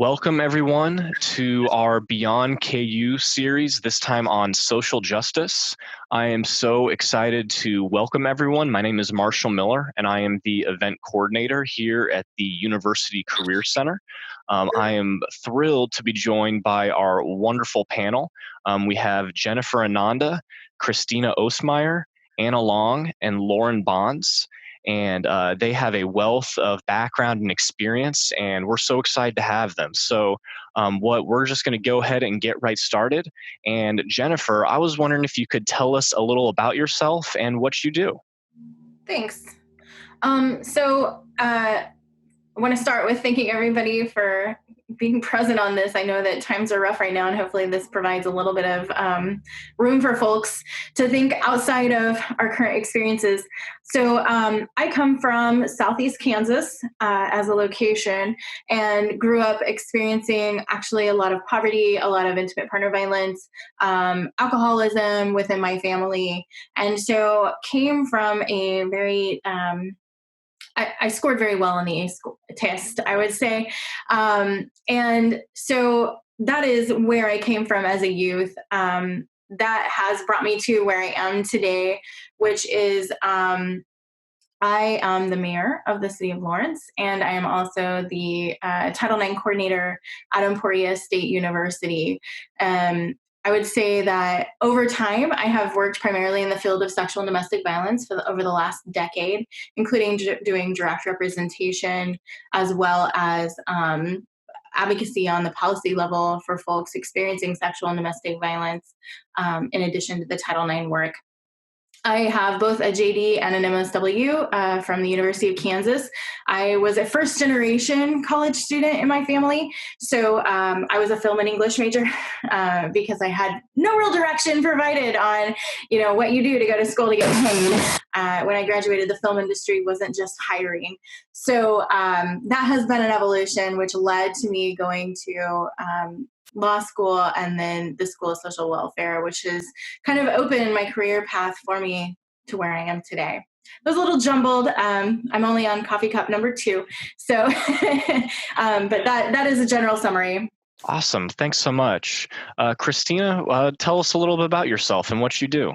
Welcome everyone to our Beyond KU series, this time on social justice. I am so excited to welcome everyone. My name is Marshall Miller, and I am the event coordinator here at the University Career Center. I am thrilled to be joined by our wonderful panel. We have Jennifer Ananda, CHRISTINA OSTMEYER, Anna Long, and Lauren Bonds. And they have a wealth of background and experience, and we're so excited to have them. So we're just going to go ahead and get right started. And Jennifer, I was wondering if you could tell us a little about yourself and what you do. Thanks. I want to start with thanking everybody for being present on this. I know that times are rough right now, and hopefully this provides a little bit of room for folks to think outside of our current experiences. So I come from Southeast Kansas as a location and grew up experiencing actually a lot of poverty, a lot of intimate partner violence, alcoholism within my family. And so came from a very I scored very well on the ACE test, I would say. And so that is where I came from as a youth. That has brought me to where I am today, which is I am the mayor of the city of Lawrence, and I am also the Title IX coordinator at Emporia State University. I would say that over time, I have worked primarily in the field of sexual and domestic violence over the last decade, including doing direct representation as well as advocacy on the policy level for folks experiencing sexual and domestic violence, in addition to the Title IX work. I have both a JD and an MSW from the University of Kansas. I was a first-generation college student in my family, so I was a film and English major because I had no real direction provided on, what you do to go to school to get paid. When I graduated, the film industry wasn't just hiring. So that has been an evolution, which led to me going to law school and then the School of Social Welfare, which has kind of opened my career path for me to where I am today. It was a little jumbled. I'm only on coffee cup number 2. So, but that is a general summary. Awesome. Thanks so much. CHRISTINA, tell us a little bit about yourself and what you do.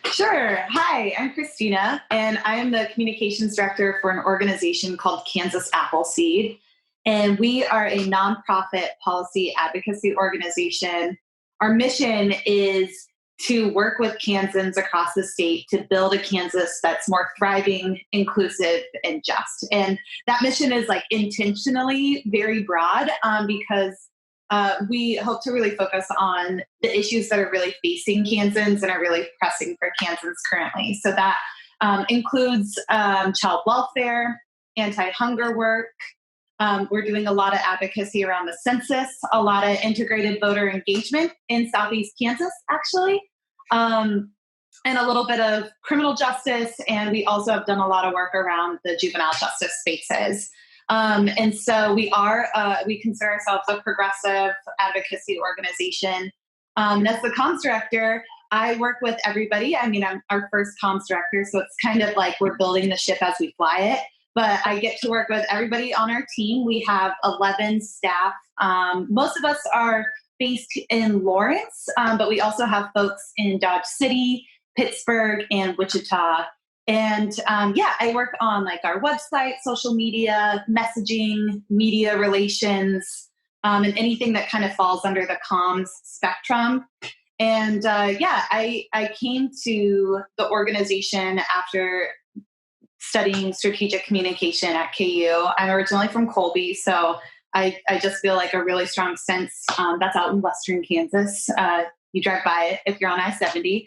Sure. Hi, I'm CHRISTINA, and I am the communications director for an organization called Kansas Appleseed. And we are a nonprofit policy advocacy organization. Our mission is to work with Kansans across the state to build a Kansas that's more thriving, inclusive, and just. And that mission is intentionally very broad because we hope to really focus on the issues that are really facing Kansans and are really pressing for Kansans currently. So that includes child welfare, anti-hunger work. We're doing a lot of advocacy around the census, a lot of integrated voter engagement in Southeast Kansas, actually, and a little bit of criminal justice. And we also have done a lot of work around the juvenile justice spaces. And so we consider ourselves a progressive advocacy organization. And as the comms director, I work with everybody. I mean, I'm our first comms director, so it's kind of like we're building the ship as we fly it. But I get to work with everybody on our team. We have 11 staff. Most of us are based in Lawrence, but we also have folks in Dodge City, Pittsburgh, and Wichita. And I work on our website, social media, messaging, media relations, and anything that kind of falls under the comms spectrum. And I came to the organization after studying strategic communication at KU. I'm originally from Colby, so I just feel a really strong sense that's out in Western Kansas. You drive by it if you're on I-70.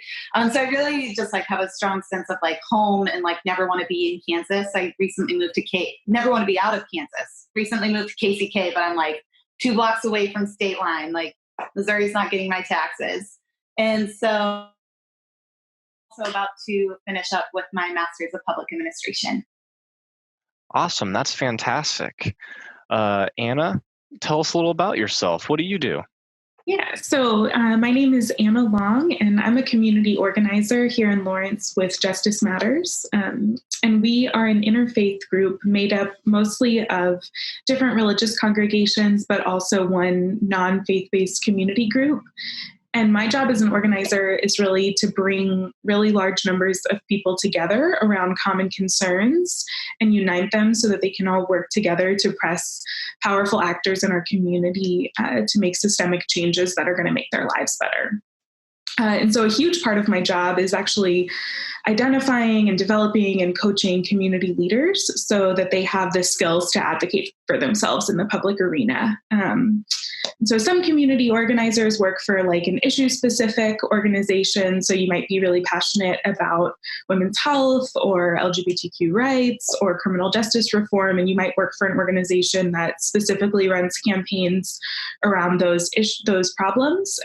So I really just have a strong sense of home and never want to be in Kansas. I recently moved to never want to be out of Kansas. Recently moved to KCK, but I'm 2 blocks away from state line. Missouri's not getting my taxes. And so also about to finish up with my Master's of Public Administration. Awesome. That's fantastic. Anna, tell us a little about yourself. What do you do? Yeah, so my name is Anna Long, and I'm a community organizer here in Lawrence with Justice Matters. And we are an interfaith group made up mostly of different religious congregations, but also one non-faith-based community group. And my job as an organizer is really to bring really large numbers of people together around common concerns and unite them so that they can all work together to press powerful actors in our community to make systemic changes that are going to make their lives better. And so a huge part of my job is actually identifying and developing and coaching community leaders so that they have the skills to advocate for themselves in the public arena. So some community organizers work for like an issue-specific organization. So you might be really passionate about women's health or LGBTQ rights or criminal justice reform, and you might work for an organization that specifically runs campaigns around those problems.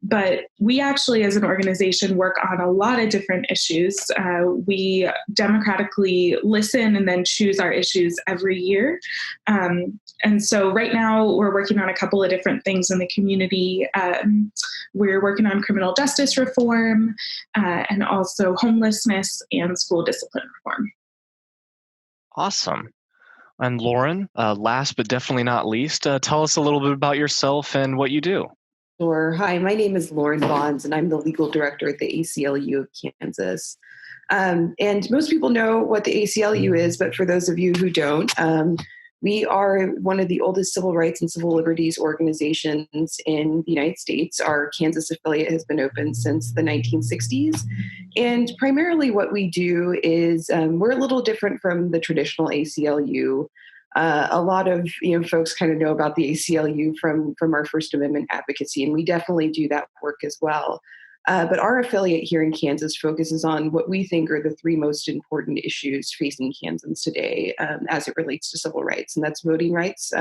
But we actually, as an organization, work on a lot of different issues. We democratically listen and then choose our issues every year. And so right now we're working on a couple of different things in the community. We're working on criminal justice reform and also homelessness and school discipline reform. Awesome. And Lauren, last but definitely not least, tell us a little bit about yourself and what you do. Sure. Hi, my name is Lauren Bonds, and I'm the legal director at the ACLU of Kansas. And most people know what the ACLU is, but for those of you who don't, we are one of the oldest civil rights and civil liberties organizations in the United States. Our Kansas affiliate has been open since the 1960s. And primarily what we do is we're a little different from the traditional ACLU. A lot of folks kind of know about the ACLU from our First Amendment advocacy, and we definitely do that work as well. But our affiliate here in Kansas focuses on what we think are the three most important issues facing Kansans today as it relates to civil rights, and that's voting rights.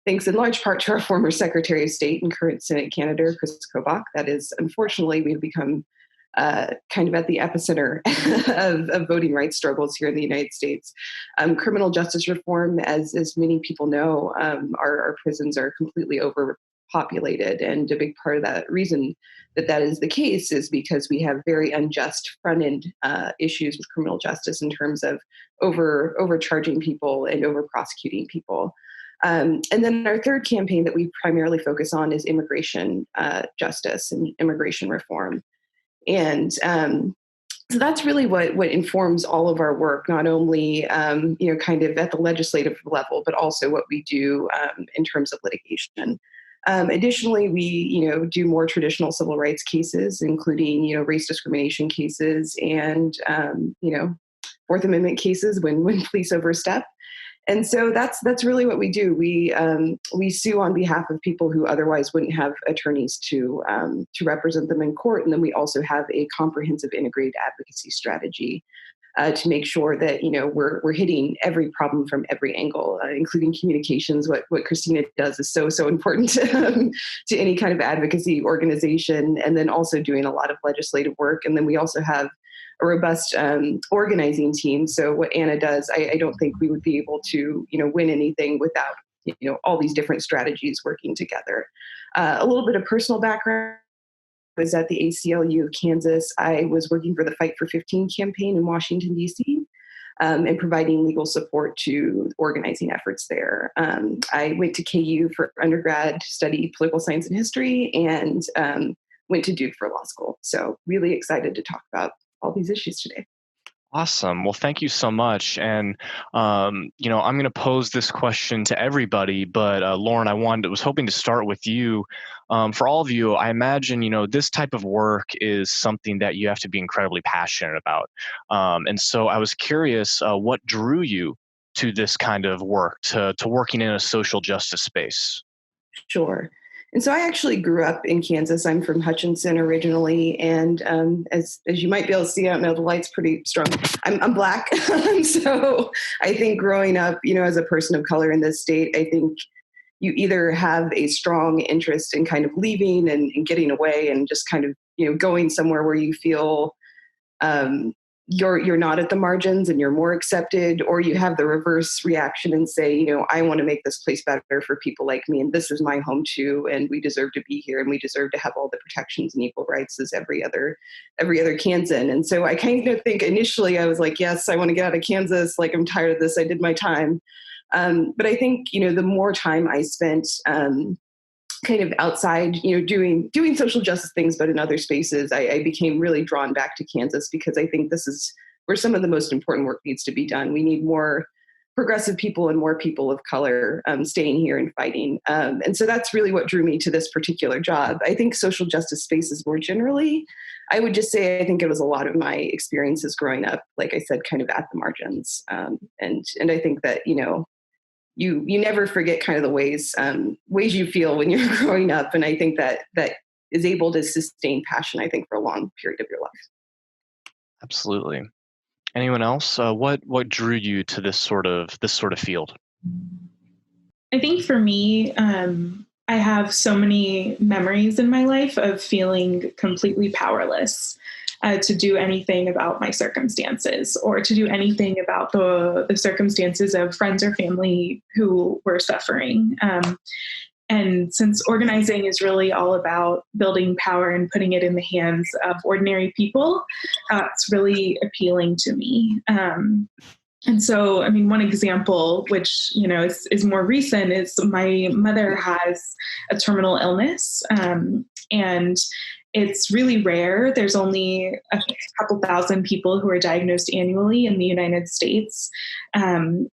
Thanks in large part to our former Secretary of State and current Senate candidate, Chris Kobach. That is, unfortunately, we've become kind of at the epicenter of voting rights struggles here in the United States. Criminal justice reform, as many people know, our prisons are completely overpopulated, and a big part of that reason that is the case is because we have very unjust front-end issues with criminal justice in terms of overcharging people and over-prosecuting people. And then our third campaign that we primarily focus on is immigration justice and immigration reform. And so that's really what informs all of our work, not only kind of at the legislative level, but also what we do in terms of litigation. Additionally, we do more traditional civil rights cases, including race discrimination cases and Fourth Amendment cases when police overstep. And so that's really what we do. We sue on behalf of people who otherwise wouldn't have attorneys to represent them in court, and then we also have a comprehensive integrated advocacy strategy to make sure that we're hitting every problem from every angle, including communications. What CHRISTINA does is so important to any kind of advocacy organization, and then also doing a lot of legislative work. And then we also have a robust organizing team. So what Anna does, I don't think we would be able to win anything without all these different strategies working together. A little bit of personal background. I was at the ACLU of Kansas. I was working for the Fight for 15 campaign in Washington, D.C., and providing legal support to organizing efforts there. I went to KU for undergrad, studied political science and history, and went to Duke for law school. So really excited to talk about all these issues today. Awesome. Well, thank you so much. And, I'm going to pose this question to everybody, but Lauren, I was hoping to start with you. For all of you, I imagine, this type of work is something that you have to be incredibly passionate about. And so I was curious, what drew you to this kind of work, to working in a social justice space? Sure. And so I actually grew up in Kansas. I'm from Hutchinson originally. And as you might be able to see, I don't know, the light's pretty strong. I'm Black. So I think growing up, as a person of color in this state, I think you either have a strong interest in kind of leaving and getting away and just kind of, going somewhere where you feel you're not at the margins and you're more accepted, or you have the reverse reaction and say, you know, I want to make this place better for people like me, and this is my home too, and we deserve to be here, and we deserve to have all the protections and equal rights as every other Kansan. And so I kind of think initially I was like, yes, I want to get out of Kansas. Like, I'm tired of this. I did my time. But I think, you know, the more time I spent kind of outside, you know, doing social justice things, but in other spaces, I became really drawn back to Kansas, because I think this is where some of the most important work needs to be done. We need more progressive people and more people of color staying here and fighting. And so that's really what drew me to this particular job. I think social justice spaces more generally, I would just say, I think it was a lot of my experiences growing up, like I said, kind of at the margins. And I think that, you know, you never forget kind of the ways you feel when you're growing up. And I think that is able to sustain passion, I think, for a long period of your life. Absolutely. Anyone else? What drew you to this sort of field? I think for me, I have so many memories in my life of feeling completely powerless to do anything about my circumstances, or to do anything about the circumstances of friends or family who were suffering. And since organizing is really all about building power and putting it in the hands of ordinary people, it's really appealing to me. And so, I mean, one example, which, you know, is more recent, is my mother has a terminal illness, and it's really rare. There's only a couple thousand people who are diagnosed annually in the United States. And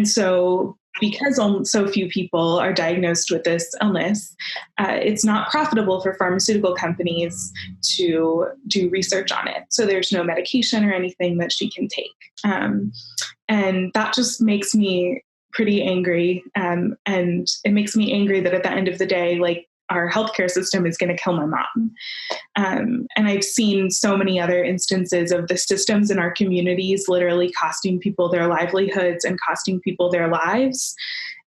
so because so few people are diagnosed with this illness, it's not profitable for pharmaceutical companies to do research on it. So there's no medication or anything that she can take. And that just makes me pretty angry. And it makes me angry that at the end of the day, like, our healthcare system is going to kill my mom. And I've seen so many other instances of the systems in our communities literally costing people their livelihoods and costing people their lives.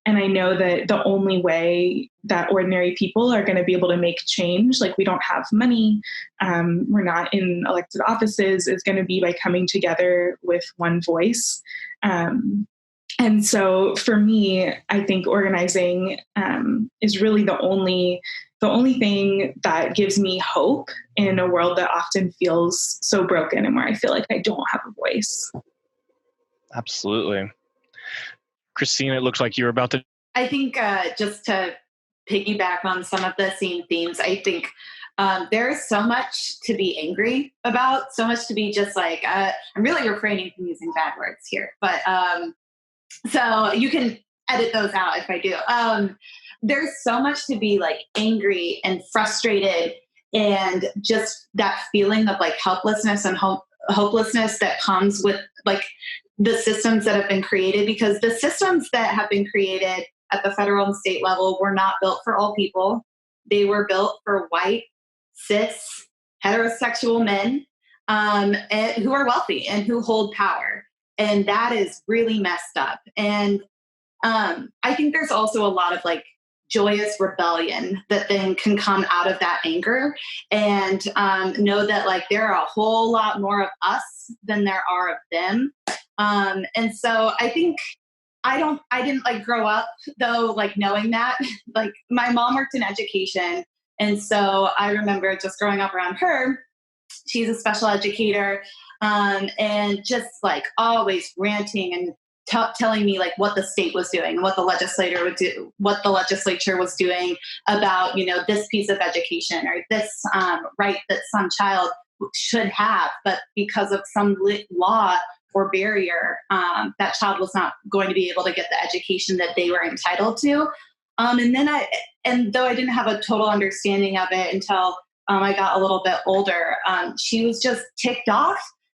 And I know that the only way that ordinary people are going to be able to make change, like, we don't have money, we're not in elected offices, is going to be by coming together with one voice. And so for me, I think organizing is really the only thing that gives me hope in a world that often feels so broken and where I feel like I don't have a voice. Absolutely. Christina, it looks like you're about to. I think just to piggyback on some of the same themes, I think there's so much to be angry about, so much to be just like, I'm really refraining from using bad words here, but so you can edit those out if I do. There's so much to be like angry and frustrated, and just that feeling of like helplessness and hopelessness that comes with like the systems that have been created, because the systems that have been created at the federal and state level were not built for all people. They were built for white, cis, heterosexual men who are wealthy and who hold power. And that is really messed up. And I think there's also a lot of like joyous rebellion that then can come out of that anger, and know that like there are a whole lot more of us than there are of them. And so I think I didn't like grow up though, like knowing that. Like, my mom worked in education. And so I remember just growing up around her. She's a special educator. And just like always ranting and telling me like what the state was doing, what the legislature would do, what the legislature was doing about, you know, this piece of education or this right that some child should have, but because of some law or barrier, that child was not going to be able to get the education that they were entitled to. And though I didn't have a total understanding of it until I got a little bit older, she was just ticked off.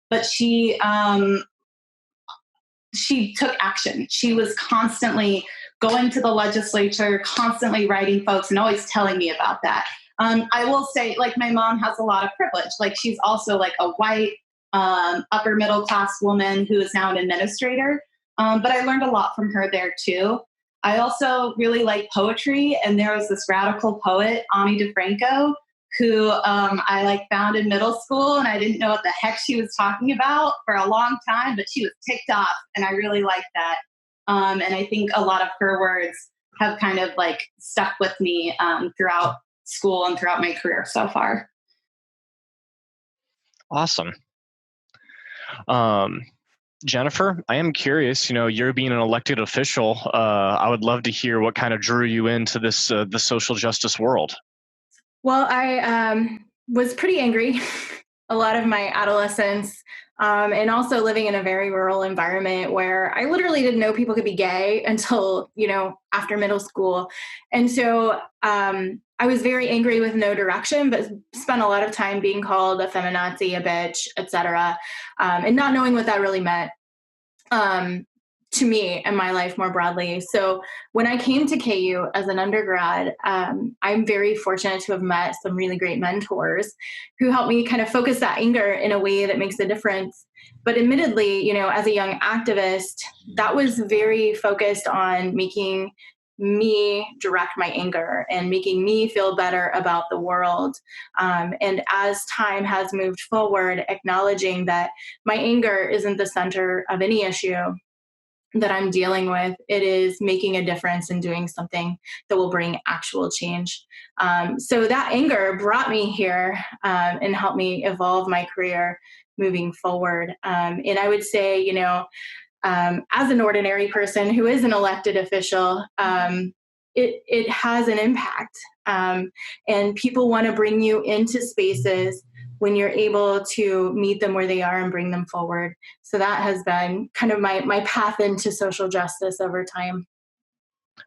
But she took action. She was constantly going to the legislature, constantly writing folks, and always telling me about that. I will say, like, my mom has a lot of privilege. Like, she's also like a white, upper middle class woman who is now an administrator. But I learned a lot from her there too. I also really like poetry, and there was this radical poet, Ami DeFranco, who I found in middle school, and I didn't know what the heck she was talking about for a long time, but she was ticked off, and I really liked that. And I think a lot of her words have kind of stuck with me throughout school and throughout my career so far. Awesome. Jennifer, I am curious, you're being an elected official. I would love to hear what kind of drew you into this, the social justice world. Well, I was pretty angry a lot of my adolescence, and also living in a very rural environment where I literally didn't know people could be gay until, after middle school. And so I was very angry with no direction, but spent a lot of time being called a feminazi, a bitch, etc., and not knowing what that really meant to me and my life more broadly. So when I came to KU as an undergrad, I'm very fortunate to have met some really great mentors who helped me kind of focus that anger in a way that makes a difference. But admittedly, as a young activist, that was very focused on making me direct my anger and making me feel better about the world. And as time has moved forward, acknowledging that my anger isn't the center of any issue that I'm dealing with, it is making a difference and doing something that will bring actual change. So that anger brought me here and helped me evolve my career moving forward. And I would say, as an ordinary person who is an elected official, it has an impact. And people want to bring you into spaces when you're able to meet them where they are and bring them forward. So that has been kind of my path into social justice over time.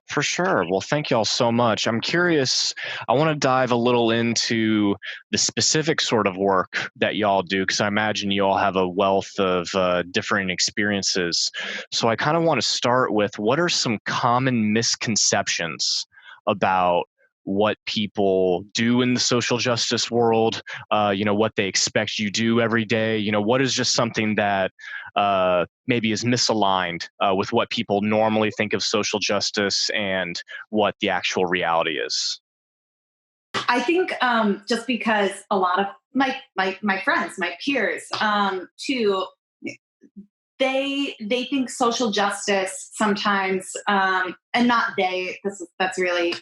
For sure. Well, thank you all so much. I'm curious, I want to dive a little into the specific sort of work that y'all do, because I imagine you all have a wealth of different experiences. So I kind of want to start with, what are some common misconceptions about what people do in the social justice world, what they expect you do every day? What is just something that maybe is misaligned with what people normally think of social justice and what the actual reality is? I think just because a lot of my friends, my peers, too, they think social justice sometimes, and not that's really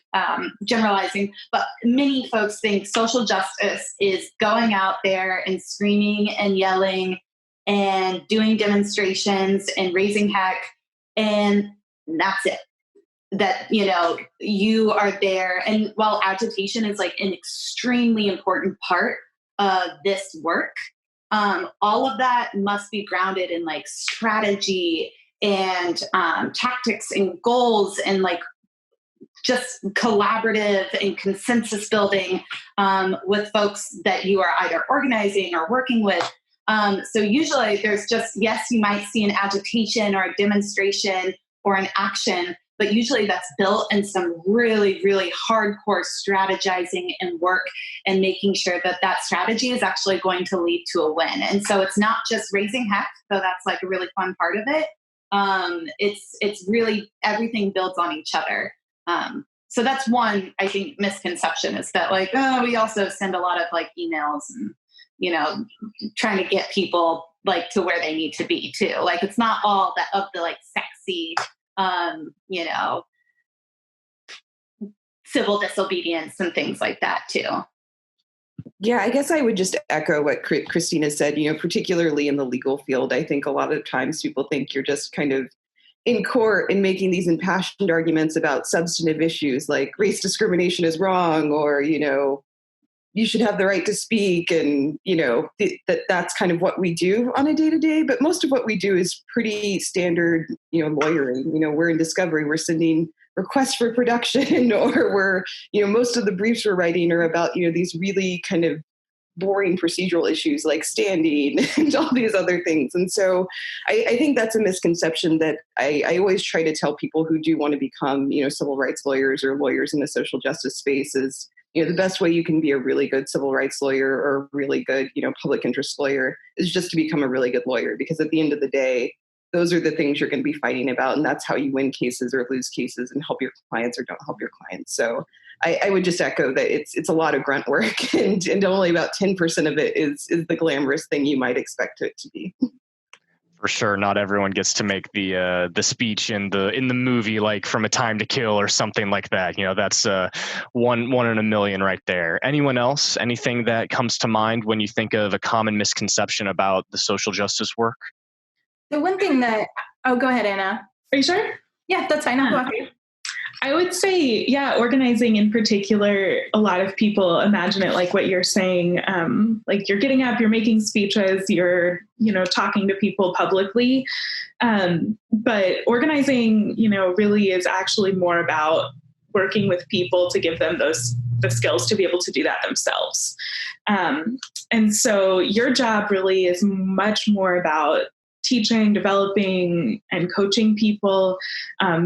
generalizing, but many folks think social justice is going out there and screaming and yelling and doing demonstrations and raising heck, and that's it. That, you are there. And while agitation is an extremely important part of this work, all of that must be grounded in strategy and tactics and goals and just collaborative and consensus building with folks that you are either organizing or working with. So usually there's just, yes, you might see an agitation or a demonstration or an action, but usually that's built in some really, really hardcore strategizing and work and making sure that that strategy is actually going to lead to a win. And so it's not just raising heck, though that's a really fun part of it. It's really, everything builds on each other. So that's one, I think, misconception, is that we also send a lot of emails and, trying to get people to where they need to be too. It's not all that of the sexy, civil disobedience and things like that too. Yeah, I guess I would just echo what Christina said, particularly in the legal field. I think a lot of times people think you're just kind of in court and making these impassioned arguments about substantive issues like race discrimination is wrong, or, you should have the right to speak. And, that's kind of what we do on a day-to-day. But most of what we do is pretty standard, lawyering. We're in discovery, we're sending requests for production, or we're, most of the briefs we're writing are about, these really kind of boring procedural issues like standing and all these other things. And so I think that's a misconception that I always try to tell people who do want to become, civil rights lawyers or lawyers in the social justice space is, the best way you can be a really good civil rights lawyer or a really good, public interest lawyer is just to become a really good lawyer, because at the end of the day, those are the things you're going to be fighting about. And that's how you win cases or lose cases and help your clients or don't help your clients. So I would just echo that it's a lot of grunt work, and only about 10% of it is the glamorous thing you might expect it to be. For sure, not everyone gets to make the speech in the movie, like from A Time to Kill or something like that. That's one in a million right there. Anyone else? Anything that comes to mind when you think of a common misconception about the social justice work? The one thing go ahead, Anna. Are you sure? Yeah, that's fine. I'll go after you. I would say, organizing in particular, a lot of people imagine it like what you're saying, like you're getting up, you're making speeches, you're, talking to people publicly. But organizing, really is actually more about working with people to give them the skills to be able to do that themselves. And so your job really is much more about teaching, developing, and coaching people,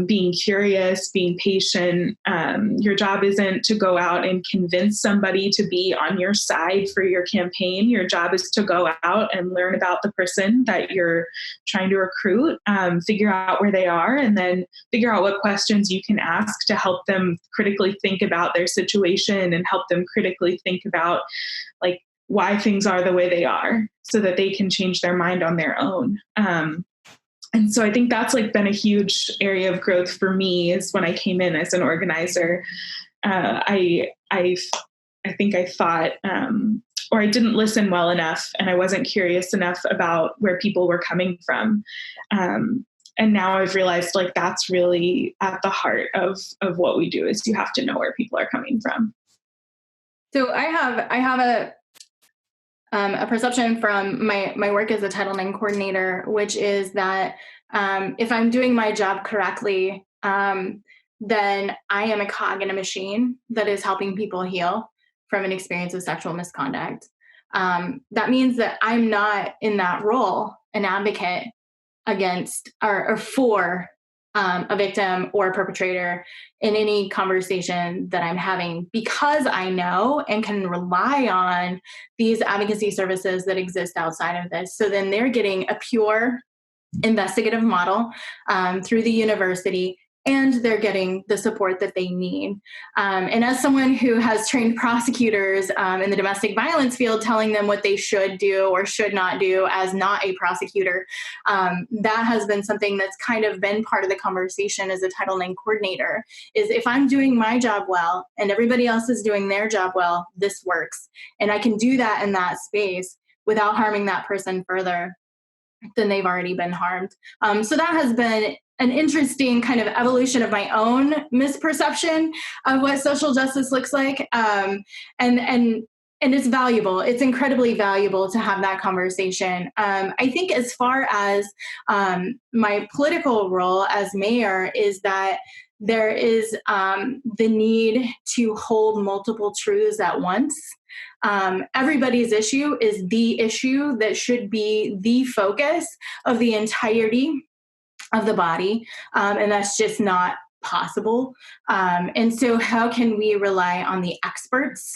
being curious, being patient. Your job isn't to go out and convince somebody to be on your side for your campaign. Your job is to go out and learn about the person that you're trying to recruit, figure out where they are, and then figure out what questions you can ask to help them critically think about their situation and help them critically think about like why things are the way they are so that they can change their mind on their own. And so I think that's like been a huge area of growth for me is when I came in as an organizer. I think I thought, or I didn't listen well enough and I wasn't curious enough about where people were coming from. And now I've realized like that's really at the heart of what we do is you have to know where people are coming from. So I have a perception from my work as a Title IX coordinator, which is that if I'm doing my job correctly, then I am a cog in a machine that is helping people heal from an experience of sexual misconduct. That means that I'm not in that role an advocate against or for a victim or a perpetrator in any conversation that I'm having, because I know and can rely on these advocacy services that exist outside of this. So then they're getting a pure investigative model through the university, and they're getting the support that they need. And as someone who has trained prosecutors in the domestic violence field, telling them what they should do or should not do as not a prosecutor, that has been something that's kind of been part of the conversation as a Title IX coordinator, is if I'm doing my job well and everybody else is doing their job well, this works. And I can do that in that space without harming that person further, then they've already been harmed. So that has been an interesting kind of evolution of my own misperception of what social justice looks like. And it's valuable. It's incredibly valuable to have that conversation. I think as far as my political role as mayor is that there is the need to hold multiple truths at once. Everybody's issue is the issue that should be the focus of the entirety of the body, and that's just not possible. And so how can we rely on the experts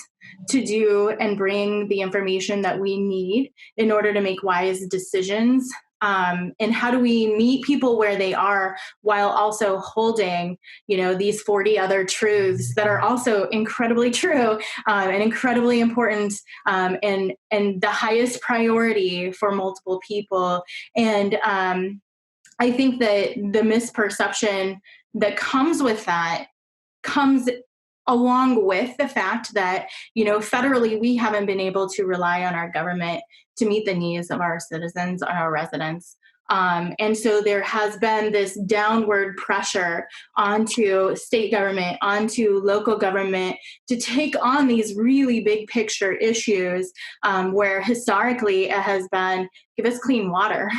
to do and bring the information that we need in order to make wise decisions? And how do we meet people where they are while also holding, these 40 other truths that are also incredibly true and incredibly important and the highest priority for multiple people. And I think that the misperception that comes with that comes along with the fact that, federally, we haven't been able to rely on our government to meet the needs of our citizens and our residents. And so there has been this downward pressure onto state government, onto local government to take on these really big picture issues where historically it has been, give us clean water,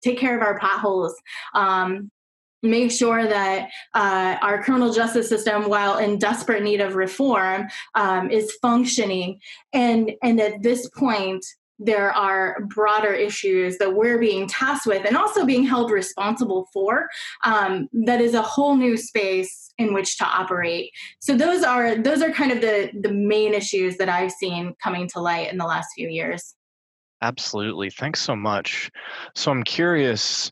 take care of our potholes, make sure that our criminal justice system, while in desperate need of reform, is functioning. And at this point, there are broader issues that we're being tasked with and also being held responsible for. That is a whole new space in which to operate. So those are kind of the main issues that I've seen coming to light in the last few years. Absolutely. Thanks so much. So I'm curious,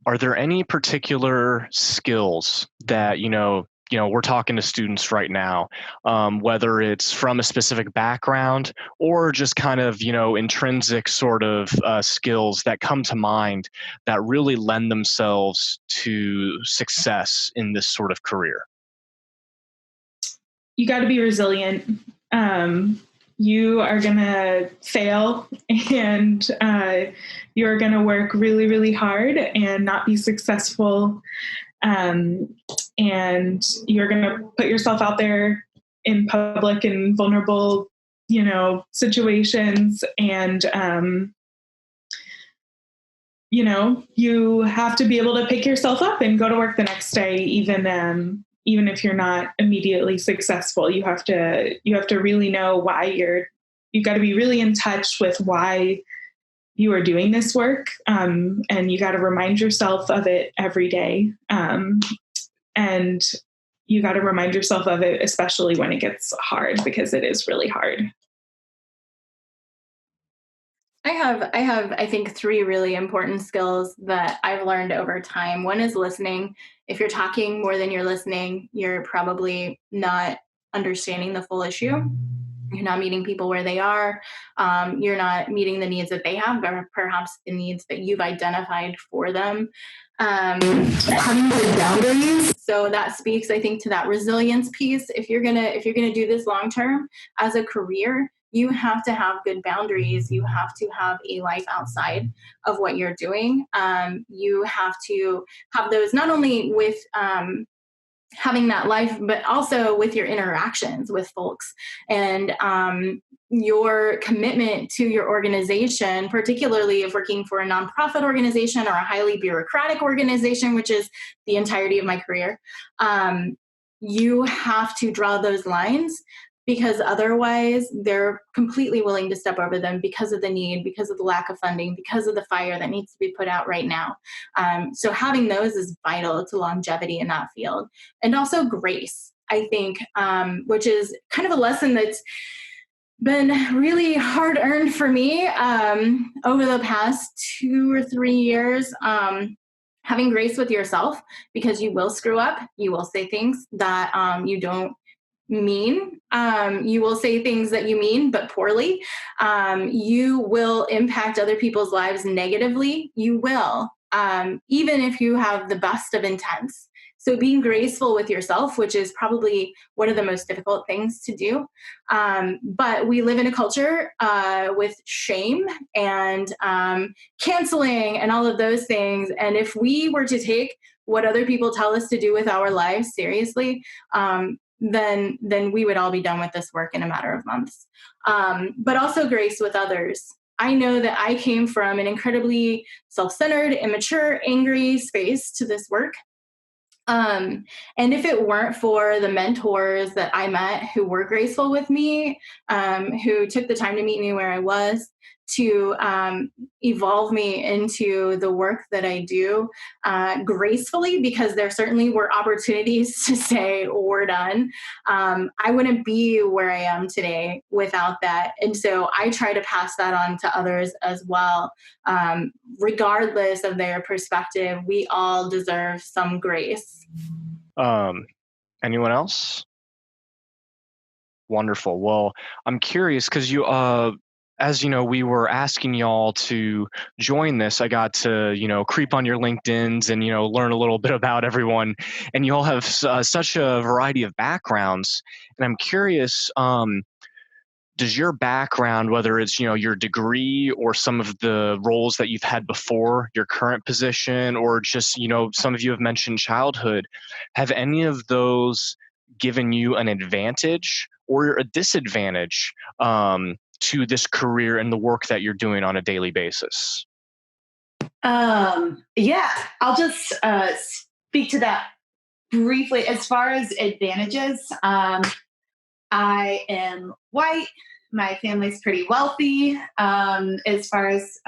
are there any particular skills that, we're talking to students right now, whether it's from a specific background or just kind of, intrinsic sort of skills that come to mind that really lend themselves to success in this sort of career? You got to be resilient. You are going to fail, and you're going to work really, really hard and not be successful. And you're going to put yourself out there in public and vulnerable, situations. And, you have to be able to pick yourself up and go to work the next day, even if you're not immediately successful. You have to really know why you've got to be really in touch with why you are doing this work. And you got to remind yourself of it every day. And you got to remind yourself of it, especially when it gets hard, because it is really hard. I have, I think, 3 really important skills that I've learned over time. One is listening. If you're talking more than you're listening, you're probably not understanding the full issue. You're not meeting people where they are. You're not meeting the needs that they have, or perhaps the needs that you've identified for them. Having good boundaries. So that speaks, I think, to that resilience piece. If you're gonna do this long term as a career, you have to have good boundaries. You have to have a life outside of what you're doing. You have to have those not only with having that life, but also with your interactions with folks and your commitment to your organization, particularly if working for a nonprofit organization or a highly bureaucratic organization, which is the entirety of my career. You have to draw those lines, because otherwise they're completely willing to step over them because of the need, because of the lack of funding, because of the fire that needs to be put out right now. So having those is vital to longevity in that field. And also grace, I think, which is kind of a lesson that's been really hard earned for me over the past 2 or 3 years. Having grace with yourself, because you will screw up. You will say things that you don't mean. You will say things that you mean, but poorly. You will impact other people's lives negatively. You will, even if you have the best of intents. So being graceful with yourself, which is probably one of the most difficult things to do. But we live in a culture with shame and canceling and all of those things. And if we were to take what other people tell us to do with our lives seriously, then we would all be done with this work in a matter of months. But also grace with others. I know that I came from an incredibly self-centered, immature, angry space to this work. And if it weren't for the mentors that I met who were graceful with me, who took the time to meet me where I was, to evolve me into the work that I do gracefully, because there certainly were opportunities to say, we're done. I wouldn't be where I am today without that. And so I try to pass that on to others as well. Regardless of their perspective, we all deserve some grace. Anyone else? Wonderful. Well, I'm curious because you, as you know, we were asking y'all to join this. I got to, creep on your LinkedIn's and, learn a little bit about everyone. And you all have such a variety of backgrounds. And I'm curious, does your background, whether it's, your degree or some of the roles that you've had before your current position, or just, some of you have mentioned childhood, have any of those given you an advantage or a disadvantage to this career and the work that you're doing on a daily basis? Yeah, I'll just speak to that briefly. As far as advantages, I am white. My family's pretty wealthy. As far as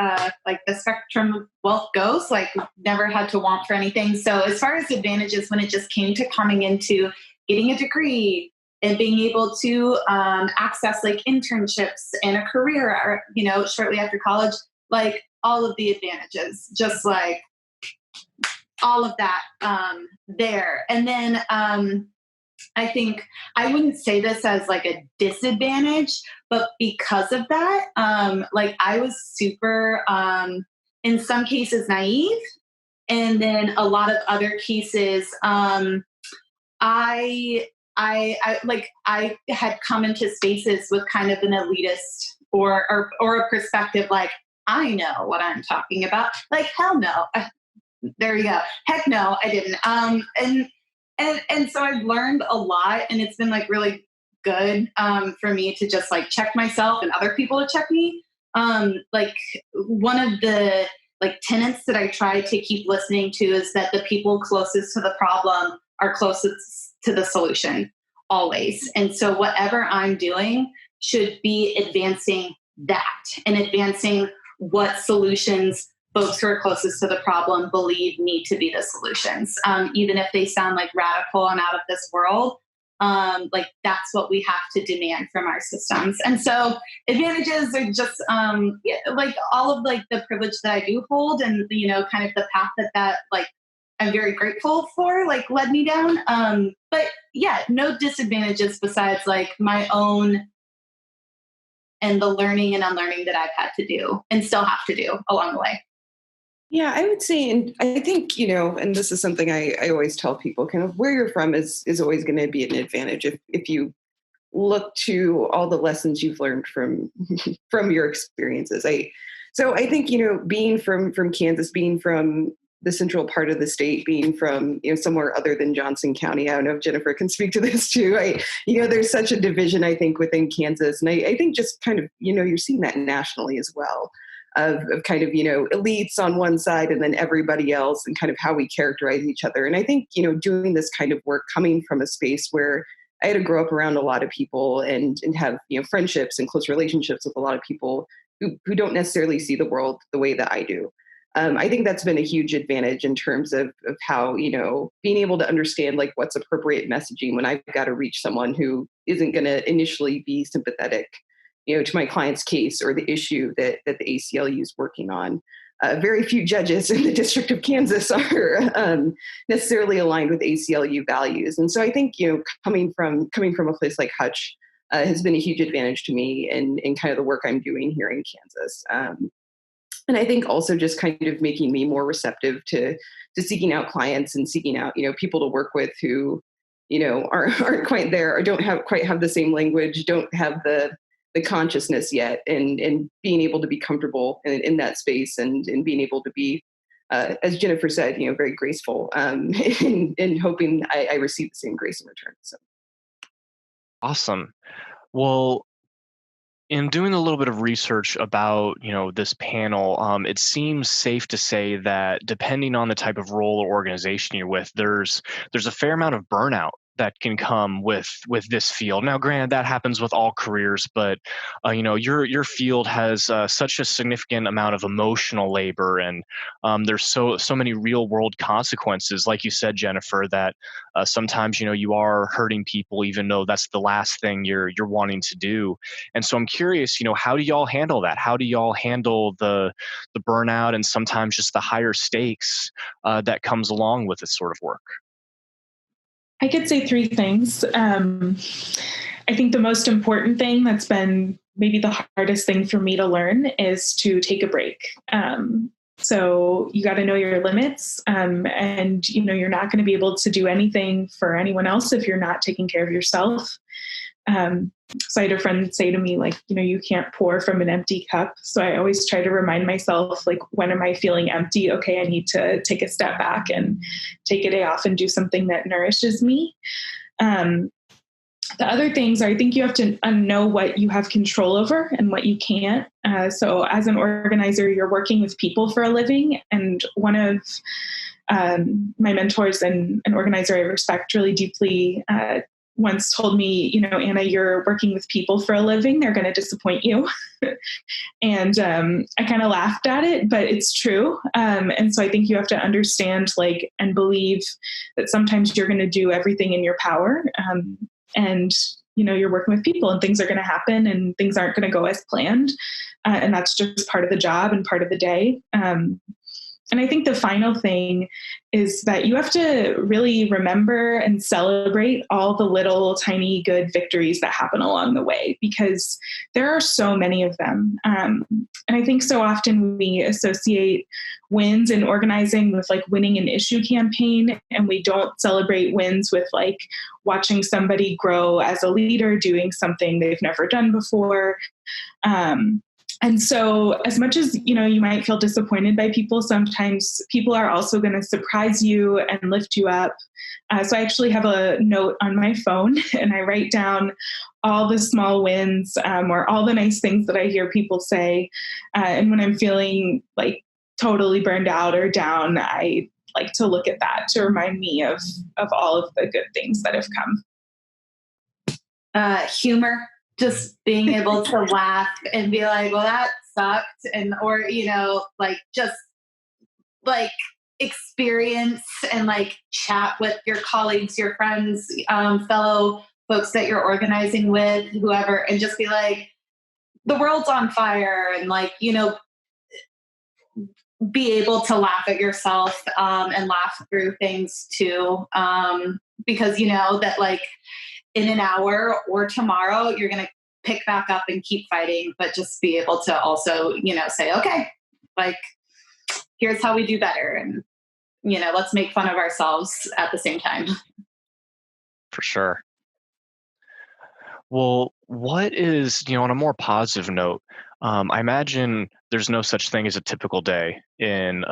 like the spectrum of wealth goes, like never had to want for anything. So as far as advantages, when it just came to coming into getting a degree and being able to access like internships and a career, shortly after college, like all of the advantages, just like all of that there. And then I think I wouldn't say this as like a disadvantage, but because of that, like I was super, in some cases naive. And then a lot of other cases, I, I had come into spaces with kind of an elitist or a perspective like, I know what I'm talking about. Like, hell no. There you go. Heck no, I didn't. And so I've learned a lot, and it's been like really good for me to just like check myself and other people to check me. Like one of the like tenets that I try to keep listening to is that the people closest to the problem are closest to the solution always. And so whatever I'm doing should be advancing that and advancing what solutions folks who are closest to the problem believe need to be the solutions, even if they sound like radical and out of this world. Like that's what we have to demand from our systems. And so advantages are just like all of like the privilege that I do hold, and you know, kind of the path that like I'm very grateful for, like led me down. But yeah, no disadvantages besides like my own and the learning and unlearning that I've had to do and still have to do along the way. Yeah, I would say, and I think, you know, and this is something I always tell people, kind of where you're from is always going to be an advantage if you look to all the lessons you've learned from from your experiences. So I think, you know, being from Kansas, being from the central part of the state, being from, you know, somewhere other than Johnson County, I don't know if Jennifer can speak to this too. You know, there's such a division, I think, within Kansas, and I think just kind of, you know, you're seeing that nationally as well. Of kind of, you know, elites on one side and then everybody else, and kind of how we characterize each other. And I think, you know, doing this kind of work coming from a space where I had to grow up around a lot of people and have, you know, friendships and close relationships with a lot of people who don't necessarily see the world the way that I do. I think that's been a huge advantage in terms of how, you know, being able to understand like what's appropriate messaging when I've got to reach someone who isn't going to initially be sympathetic, you know, to my client's case or the issue that the ACLU is working on. Very few judges in the District of Kansas are necessarily aligned with ACLU values. And so I think, you know, coming from a place like Hutch has been a huge advantage to me in kind of the work I'm doing here in Kansas. And I think also just kind of making me more receptive to seeking out clients and seeking out, you know, people to work with who, you know, aren't quite there or don't quite have the same language, don't have the consciousness yet, and being able to be comfortable in that space and being able to be, as Jennifer said, you know, very graceful, and hoping I receive the same grace in return. So. Awesome. Well, in doing a little bit of research about, you know, this panel, it seems safe to say that depending on the type of role or organization you're with, there's a fair amount of burnout that can come with this field. Now, granted, that happens with all careers, but you know, your field has such a significant amount of emotional labor, and there's so many real world consequences, like you said, Jennifer, that sometimes, you know, you are hurting people, even though that's the last thing you're wanting to do. And so I'm curious, you know, how do y'all handle that? How do y'all handle the burnout and sometimes just the higher stakes that comes along with this sort of work? I could say three things. I think the most important thing that's been maybe the hardest thing for me to learn is to take a break. So you got to know your limits, and, you know, you're not going to be able to do anything for anyone else if you're not taking care of yourself. So I had a friend say to me, like, you know, you can't pour from an empty cup. So I always try to remind myself, like, when am I feeling empty? Okay, I need to take a step back and take a day off and do something that nourishes me. The other things are, I think you have to know what you have control over and what you can't. So as an organizer, you're working with people for a living. And one of my mentors and an organizer I respect really deeply once told me, you know, Anna, you're working with people for a living. They're going to disappoint you. And I kind of laughed at it, but it's true. And so I think you have to understand, like, and believe that sometimes you're going to do everything in your power. And, you know, you're working with people and things are going to happen and things aren't going to go as planned. And that's just part of the job and part of the day. And I think the final thing is that you have to really remember and celebrate all the little tiny good victories that happen along the way, because there are so many of them. And I think so often we associate wins in organizing with like winning an issue campaign, and we don't celebrate wins with like watching somebody grow as a leader, doing something they've never done before. And so as much as, you know, you might feel disappointed by people, sometimes people are also going to surprise you and lift you up. So I actually have a note on my phone and I write down all the small wins or all the nice things that I hear people say. And when I'm feeling like totally burned out or down, I like to look at that to remind me of all of the good things that have come. Humor. Just being able to laugh and be like, well, that sucked. And, or, you know, like just like experience and like chat with your colleagues, your friends, fellow folks that you're organizing with, whoever, and just be like, the world's on fire. And like, you know, be able to laugh at yourself and laugh through things too. Because you know that like, in an hour or tomorrow, you're going to pick back up and keep fighting, but just be able to also, you know, say, okay, like, here's how we do better. And, you know, let's make fun of ourselves at the same time. For sure. Well, what is, you know, on a more positive note, I imagine there's no such thing as a typical day in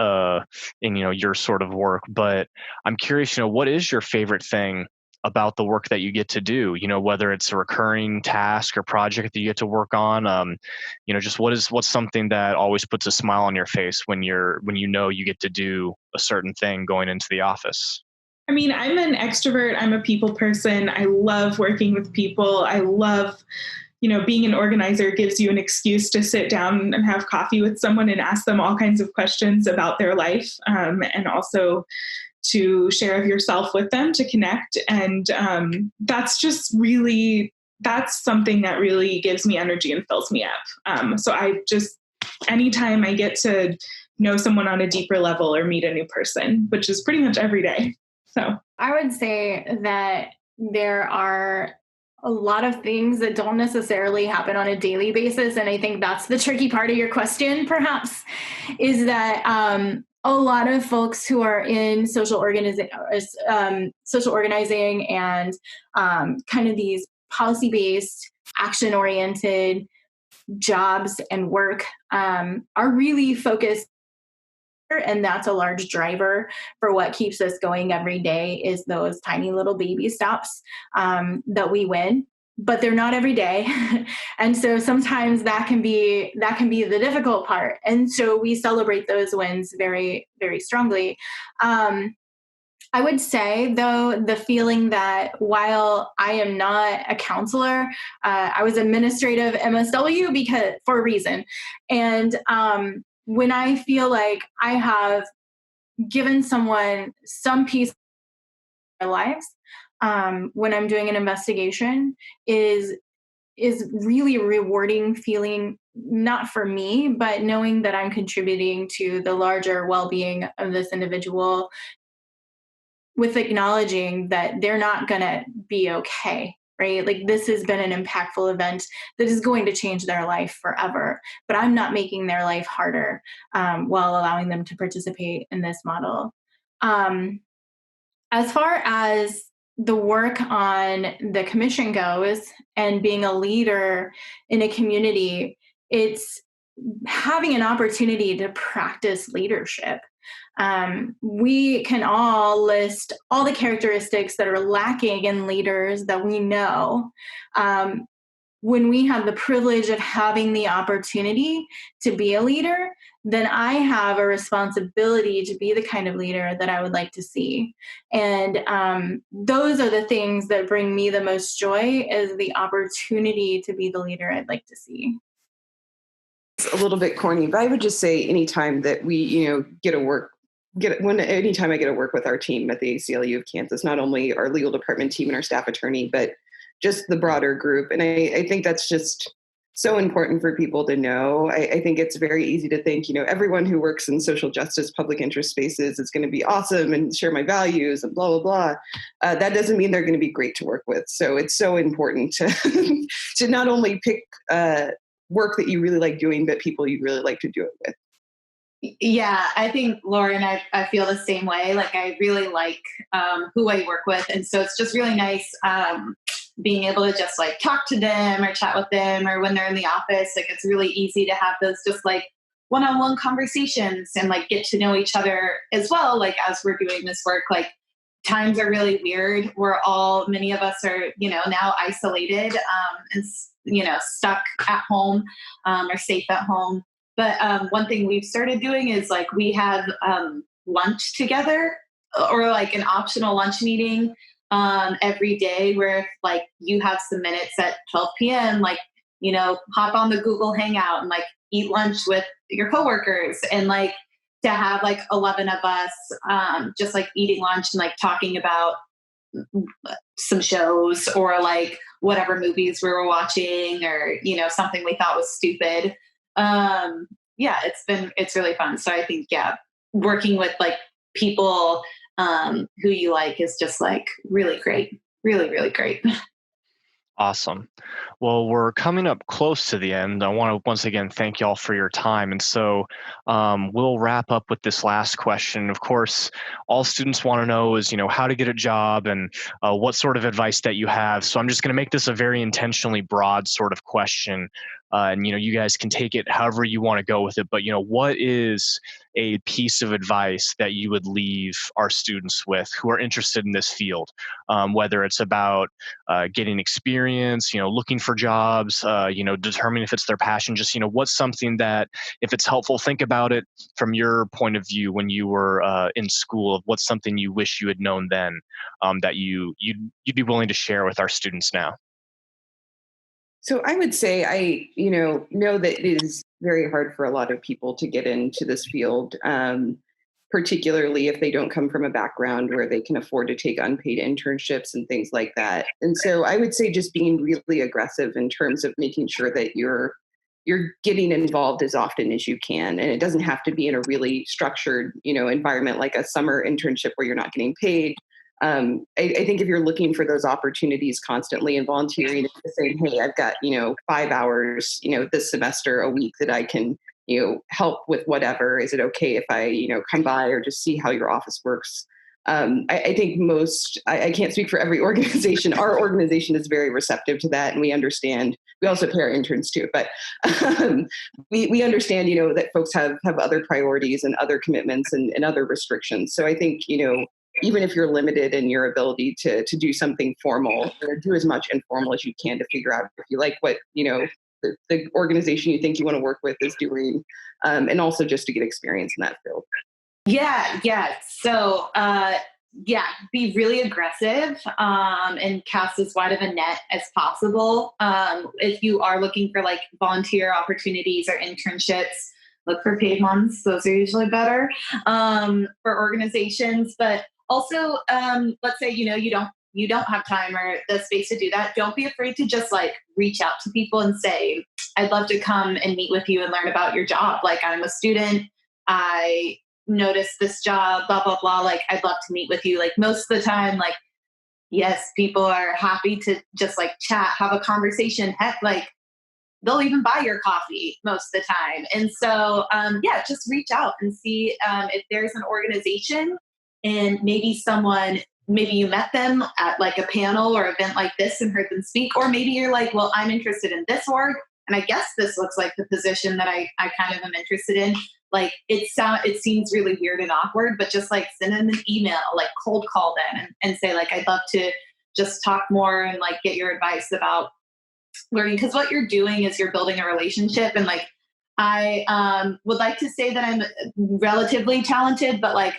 you know, your sort of work, but I'm curious, you know, what is your favorite thing about the work that you get to do, you know, whether it's a recurring task or project that you get to work on, you know, just what's something that always puts a smile on your face when you know you get to do a certain thing going into the office? I mean, I'm an extrovert. I'm a people person. I love working with people. I love, you know, being an organizer gives you an excuse to sit down and have coffee with someone and ask them all kinds of questions about their life, and also to share of yourself with them, to connect. And that's something that really gives me energy and fills me up. So anytime I get to know someone on a deeper level or meet a new person, which is pretty much every day. So I would say that there are a lot of things that don't necessarily happen on a daily basis. And I think that's the tricky part of your question, perhaps, is that a lot of folks who are in social organizing and kind of these policy-based, action-oriented jobs and work are really focused. And that's a large driver for what keeps us going every day is those tiny little baby steps that we win, but they're not every day. And so sometimes that can be the difficult part. And so we celebrate those wins very, very strongly. I would say, though, the feeling that while I am not a counselor, I was administrative MSW for a reason. And when I feel like I have given someone some piece of their lives, when I'm doing an investigation, is really rewarding feeling, not for me, but knowing that I'm contributing to the larger well-being of this individual, with acknowledging that they're not going to be okay, right? Like, this has been an impactful event that is going to change their life forever, but I'm not making their life harder while allowing them to participate in this model. As far as the work on the commission goes and being a leader in a community, it's having an opportunity to practice leadership. We can all list all the characteristics that are lacking in leaders that we know. When we have the privilege of having the opportunity to be a leader, then I have a responsibility to be the kind of leader that I would like to see. And those are the things that bring me the most joy, is the opportunity to be the leader I'd like to see. It's a little bit corny, but I would just say anytime that we, you know, anytime I get to work with our team at the ACLU of Kansas, not only our legal department team and our staff attorney, but just the broader group. And I think that's just so important for people to know. I think it's very easy to think, everyone who works in social justice, public interest spaces is going to be awesome and share my values and blah, blah, blah. That doesn't mean they're going to be great to work with. So it's so important to, to not only pick work that you really like doing, but people you really like to do it with. Yeah, I think, Lauren, I feel the same way. Like, I really like who I work with. And so it's just really nice being able to just like talk to them or chat with them, or when they're in the office, like it's really easy to have those just like one-on-one conversations and like get to know each other as well. Like, as we're doing this work, like times are really weird. Many of us are, now isolated and, stuck at home or safe at home. But one thing we've started doing is like we have lunch together, or like an optional lunch meeting every day, where if like you have some minutes at 12 p.m., like, hop on the Google Hangout and like eat lunch with your coworkers, and like to have like 11 of us just like eating lunch and like talking about some shows or like whatever movies we were watching, or, something we thought was stupid. It's really fun. So I think, working with like people who you like is just like really great. Really, really great. Awesome. Well, we're coming up close to the end. I want to once again thank y'all for your time. And so we'll wrap up with this last question. Of course, all students want to know is, how to get a job and what sort of advice that you have. So I'm just going to make this a very intentionally broad sort of question. And, you guys can take it however you want to go with it. But, what is a piece of advice that you would leave our students with who are interested in this field? Whether it's about getting experience, looking for jobs, determining if it's their passion, just, what's something that, if it's helpful, think about it from your point of view when you were in school, of what's something you wish you had known then that you'd be willing to share with our students now. So I would say I, know that it is very hard for a lot of people to get into this field, particularly if they don't come from a background where they can afford to take unpaid internships and things like that. And so I would say just being really aggressive in terms of making sure that you're getting involved as often as you can. And it doesn't have to be in a really structured, environment like a summer internship where you're not getting paid. I think if you're looking for those opportunities constantly and volunteering and saying, hey, I've got, 5 hours, this semester a week that I can, help with whatever. Is it okay if I, come by or just see how your office works? I think I can't speak for every organization. Our organization is very receptive to that. And we understand, we also pay our interns too, but we understand, that folks have other priorities and other commitments and other restrictions. So I think, even if you're limited in your ability to do something formal, do as much informal as you can to figure out if you like what, the organization you think you want to work with is doing, and also just to get experience in that field. Yeah. So, be really aggressive and cast as wide of a net as possible. If you are looking for like volunteer opportunities or internships, look for paid ones. Those are usually better for organizations. But also, let's say, you don't have time or the space to do that. Don't be afraid to just like reach out to people and say, I'd love to come and meet with you and learn about your job. Like, I'm a student. I noticed this job, blah, blah, blah. Like, I'd love to meet with you. Like, most of the time, like, yes, people are happy to just like chat, have a conversation. Heck, like, they'll even buy your coffee most of the time. And so, just reach out and see if there's an organization and maybe you met them at like a panel or event like this and heard them speak, or maybe you're like, well, I'm interested in this org, and I guess this looks like the position that I kind of am interested in. Like, it seems really weird and awkward, but just like send them an email, like cold call them and say like, I'd love to just talk more and like get your advice about learning. Because what you're doing is you're building a relationship. And like, I would like to say that I'm relatively talented, but like,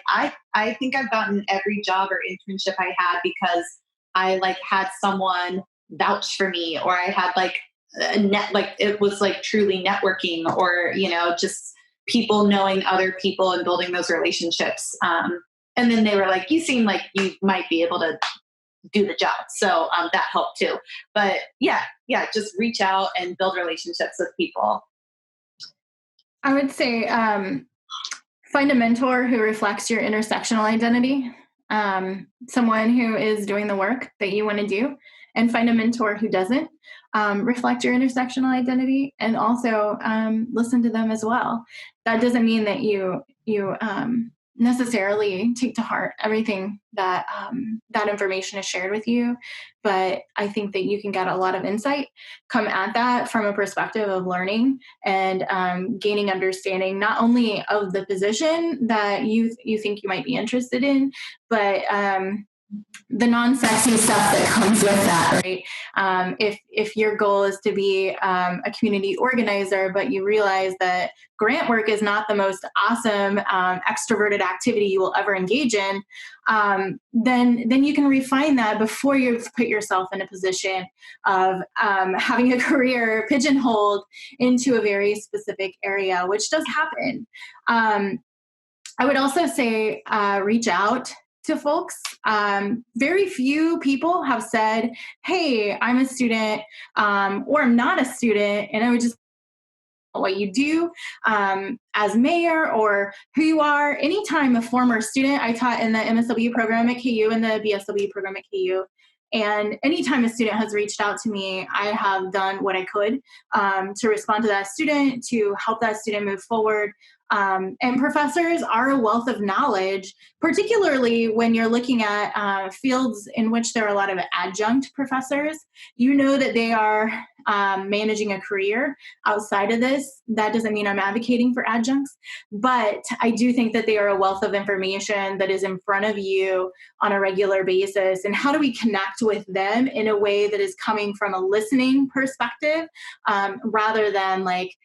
I think I've gotten every job or internship I had because I like had someone vouch for me, or I had like it was like truly networking, or, just people knowing other people and building those relationships. And then they were like, you seem like you might be able to do the job. So that helped too. But yeah, just reach out and build relationships with people. I would say find a mentor who reflects your intersectional identity, someone who is doing the work that you want to do, and find a mentor who doesn't reflect your intersectional identity, and also listen to them as well. That doesn't mean that you necessarily take to heart everything that that information is shared with you, but I think that you can get a lot of insight, come at that from a perspective of learning and gaining understanding, not only of the position that you think you might be interested in, but the non-sexy stuff that comes with that, right? If your goal is to be a community organizer, but you realize that grant work is not the most awesome extroverted activity you will ever engage in, then you can refine that before you put yourself in a position of having a career pigeonholed into a very specific area, which does happen. I would also say reach out to folks. Very few people have said, hey, I'm a student or I'm not a student, and I would just what you do as mayor or who you are. Anytime a former student, I taught in the MSW program at KU and the BSW program at KU. And anytime a student has reached out to me, I have done what I could to respond to that student, to help that student move forward. And professors are a wealth of knowledge, particularly when you're looking at fields in which there are a lot of adjunct professors. You know that they are managing a career outside of this. That doesn't mean I'm advocating for adjuncts, but I do think that they are a wealth of information that is in front of you on a regular basis. And how do we connect with them in a way that is coming from a listening perspective rather than like,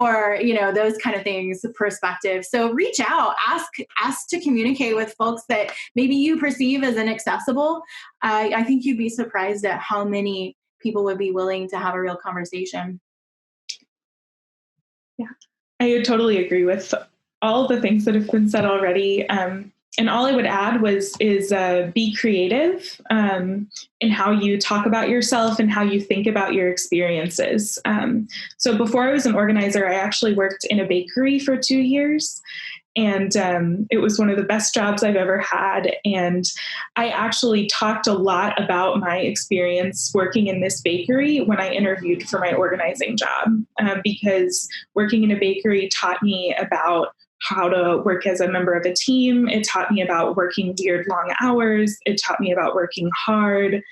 or, you know, those kind of things perspective. So reach out, ask to communicate with folks that maybe you perceive as inaccessible. I think you'd be surprised at how many people would be willing to have a real conversation. Yeah, I totally agree with all the things that have been said already. And all I would add is be creative in how you talk about yourself and how you think about your experiences. So before I was an organizer, I actually worked in a bakery for 2 years. And it was one of the best jobs I've ever had. And I actually talked a lot about my experience working in this bakery when I interviewed for my organizing job, because working in a bakery taught me about how to work as a member of a team. It taught me about working weird long hours. It taught me about working hard.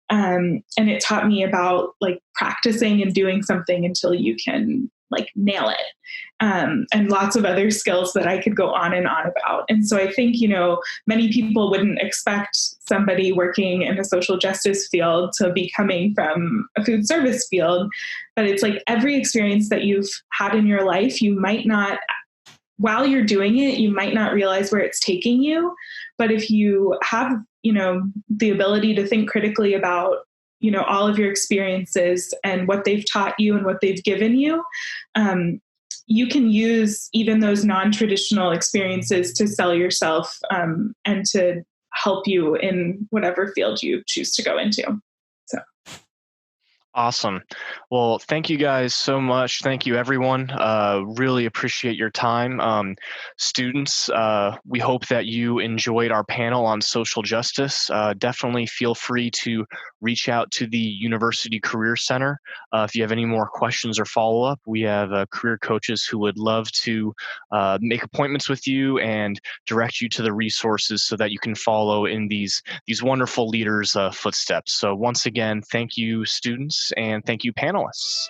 And it taught me about like practicing and doing something until you can like nail it. And lots of other skills that I could go on and on about. And so I think, you know, many people wouldn't expect somebody working in the social justice field to be coming from a food service field, but it's like every experience that you've had in your life, you might not, while you're doing it, you might not realize where it's taking you. But if you have, you know, the ability to think critically about, you know, all of your experiences and what they've taught you and what they've given you, you can use even those non-traditional experiences to sell yourself and to help you in whatever field you choose to go into. So. Awesome. Well, thank you guys so much. Thank you, everyone. Really appreciate your time. Students, we hope that you enjoyed our panel on social justice. Definitely feel free to reach out to the University Career Center. If you have any more questions or follow-up, we have career coaches who would love to make appointments with you and direct you to the resources so that you can follow in these wonderful leaders' footsteps. So once again, thank you, students, and thank you, panelists.